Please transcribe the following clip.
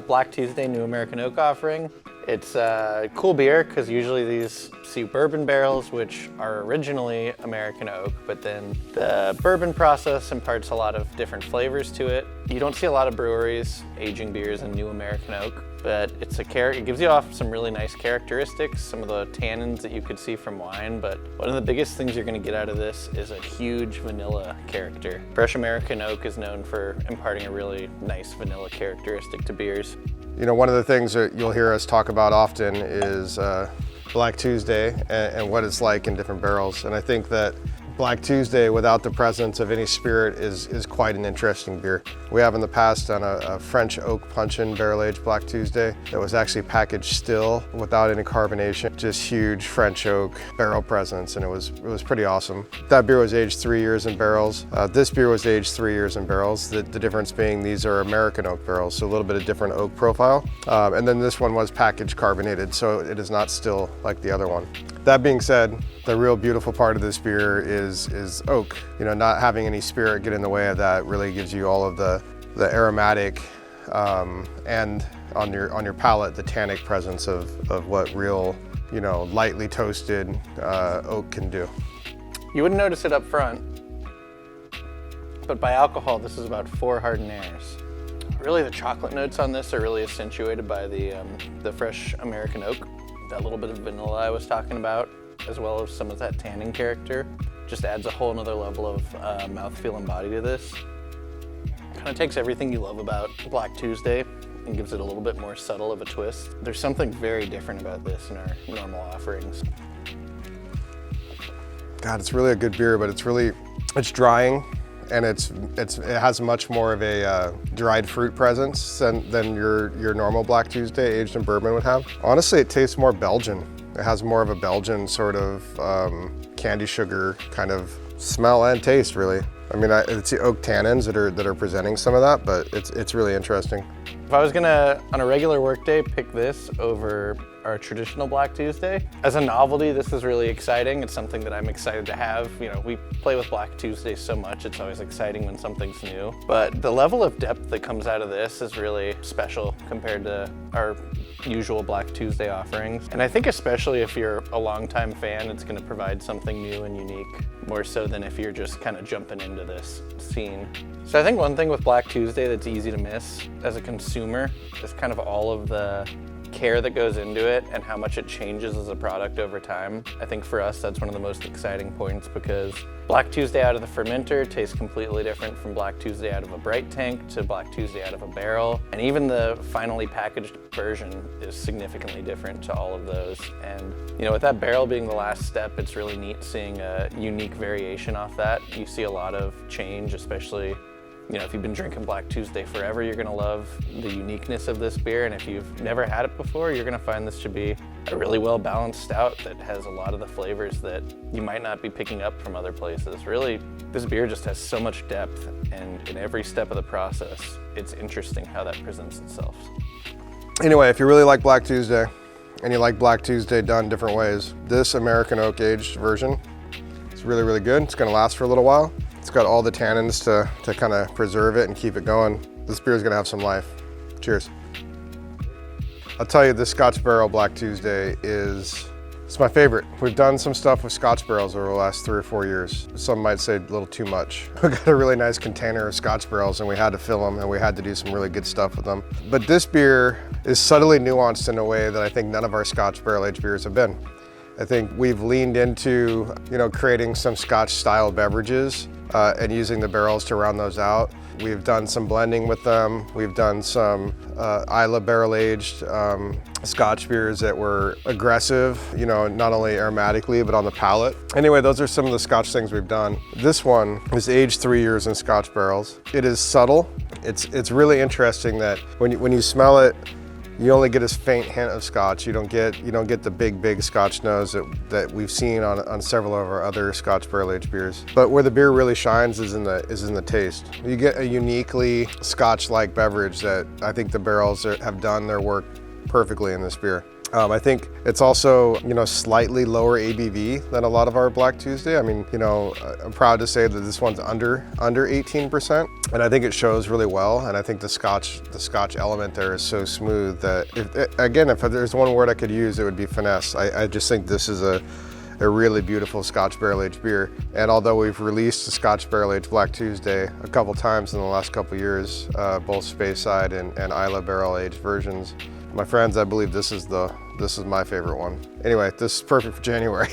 Black Tuesday New American Oak offering. It's a cool beer because usually these see bourbon barrels, which are originally American oak, but then the bourbon process imparts a lot of different flavors to it. You don't see a lot of breweries aging beers in New American oak, but it gives you off some really nice characteristics, some of the tannins that you could see from wine, but one of the biggest things you're gonna get out of this is a huge vanilla character. Fresh American oak is known for imparting a really nice vanilla characteristic to beers. You know, one of the things that you'll hear us talk about often is Black Tuesday and what it's like in different barrels. And I think that Black Tuesday without the presence of any spirit is quite an interesting beer. We have in the past done a French oak puncheon barrel-aged Black Tuesday that was actually packaged still without any carbonation, just huge French oak barrel presence, and it was pretty awesome. That beer was aged 3 years in barrels. This beer was aged 3 years in barrels. The difference being these are American oak barrels, so a little bit of different oak profile. And then this one was packaged carbonated, so it is not still like the other one. That being said, the real beautiful part of this beer is oak. You know, not having any spirit get in the way of that really gives you all of the aromatic and on your palate, the tannic presence of what real, you know, lightly toasted oak can do. You wouldn't notice it up front, but by alcohol, this is about 4 hardeners. Really, the chocolate notes on this are really accentuated by the fresh American oak. That little bit of vanilla I was talking about, as well as some of that tannin character, just adds a whole nother level of mouthfeel and body to this. Kind of takes everything you love about Black Tuesday and gives it a little bit more subtle of a twist. There's something very different about this in our normal offerings. God, it's really a good beer, but it's drying, and it has much more of a dried fruit presence than your normal Black Tuesday aged in bourbon would have. Honestly, it tastes more Belgian. It has more of a Belgian sort of candy sugar kind of smell and taste, really. I mean, it's the oak tannins that are presenting some of that, but it's really interesting. If I was gonna, on a regular workday, pick this over our traditional Black Tuesday, as a novelty, this is really exciting. It's something that I'm excited to have. You know, we play with Black Tuesday so much, it's always exciting when something's new. But the level of depth that comes out of this is really special compared to our usual Black Tuesday offerings. And I think especially if you're a longtime fan, it's gonna provide something new and unique, more so than if you're just kind of jumping into this scene. So I think one thing with Black Tuesday that's easy to miss as a consumer is kind of all of the care that goes into it and how much it changes as a product over time. I think for us, that's one of the most exciting points because Black Tuesday out of the fermenter tastes completely different from Black Tuesday out of a bright tank to Black Tuesday out of a barrel. And even the finally packaged version is significantly different to all of those. And you know, with that barrel being the last step, it's really neat seeing a unique variation off that. You see a lot of change, especially you know, if you've been drinking Black Tuesday forever, you're gonna love the uniqueness of this beer. And if you've never had it before, you're gonna find this to be a really well-balanced stout that has a lot of the flavors that you might not be picking up from other places. Really, this beer just has so much depth, and in every step of the process, it's interesting how that presents itself. Anyway, if you really like Black Tuesday, and you like Black Tuesday done different ways, this American oak aged version is really, really good. It's gonna last for a little while. It's got all the tannins to kind of preserve it and keep it going. This beer is gonna have some life. Cheers. I'll tell you, this Scotch Barrel Black Tuesday it's my favorite. We've done some stuff with Scotch barrels over the last 3 or 4 years. Some might say a little too much. We got a really nice container of Scotch barrels and we had to fill them and we had to do some really good stuff with them. But this beer is subtly nuanced in a way that I think none of our Scotch barrel-aged beers have been. I think we've leaned into, you know, creating some Scotch-style beverages and using the barrels to round those out. We've done some blending with them. We've done some Islay barrel-aged Scotch beers that were aggressive, you know, not only aromatically, but on the palate. Anyway, those are some of the Scotch things we've done. This one is aged 3 years in Scotch barrels. It is subtle. It's really interesting that when you smell it, you only get a faint hint of Scotch. You don't get the big Scotch nose that we've seen on several of our other Scotch barrel-aged beers. But where the beer really shines is in the taste. You get a uniquely Scotch-like beverage that I think the barrels have done their work perfectly in this beer. I think it's also, you know, slightly lower ABV than a lot of our Black Tuesday. I mean, you know, I'm proud to say that this one's under 18%, and I think it shows really well. And I think the Scotch element there is so smooth that, if there's one word I could use, it would be finesse. I just think this is a really beautiful Scotch barrel-aged beer. And although we've released a Scotch barrel-aged Black Tuesday a couple times in the last couple years, both Speyside and Islay barrel-aged versions, my friends, I believe this is my favorite one. Anyway, this is perfect for January.